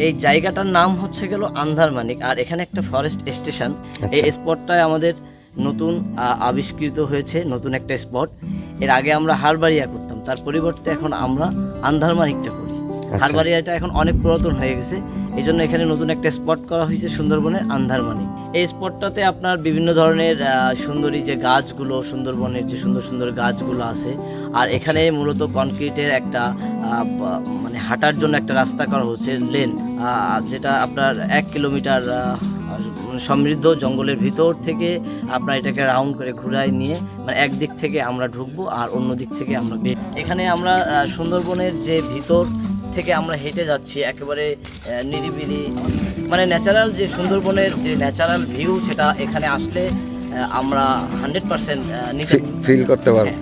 এই জায়গাটার নাম হচ্ছে গেল আন্ধারমানিক, আর এখানে একটা ফরেস্ট স্টেশন। এই স্পটটায় আমাদের নতুন আবিষ্কৃত হয়েছে, নতুন একটা স্পট। এর আগে আমরা হারবাড়িয়া করতাম, তার পরিবর্তে এখন আমরা আন্ধারমানিকটা করি। হারবাড়িয়াটা এখন অনেক পুরাতন হয়ে গেছে, এই জন্য এখানে নতুন একটা স্পট করা হয়েছে সুন্দরবনের আন্ধারমানিক। এই স্পটটাতে আপনার বিভিন্ন ধরনের সুন্দরী যে গাছগুলো, সুন্দরবনের যে সুন্দর সুন্দর গাছগুলো আছে, আর এখানে মূলত কনক্রিটের একটা মানে হাঁটার জন্য একটা রাস্তা করা হচ্ছে, লেন, যেটা আপনার 1 কিলোমিটার সমৃদ্ধ জঙ্গলের ভিতর থেকে আপনার এটাকে রাউন্ড করে ঘুরায় নিয়ে, মানে একদিক থেকে আমরা ঢুকবো আর অন্য দিক থেকে আমরা বের। এখানে আমরা সুন্দরবনের যে ভিতর থেকে আমরা হেঁটে যাচ্ছি, একেবারে নিরিবিলি, মানে ন্যাচারাল যে সুন্দরবনের যে ন্যাচারাল ভিউ, সেটা এখানে আসলে আমরা 100% নিতে ফিল করতে পারবো।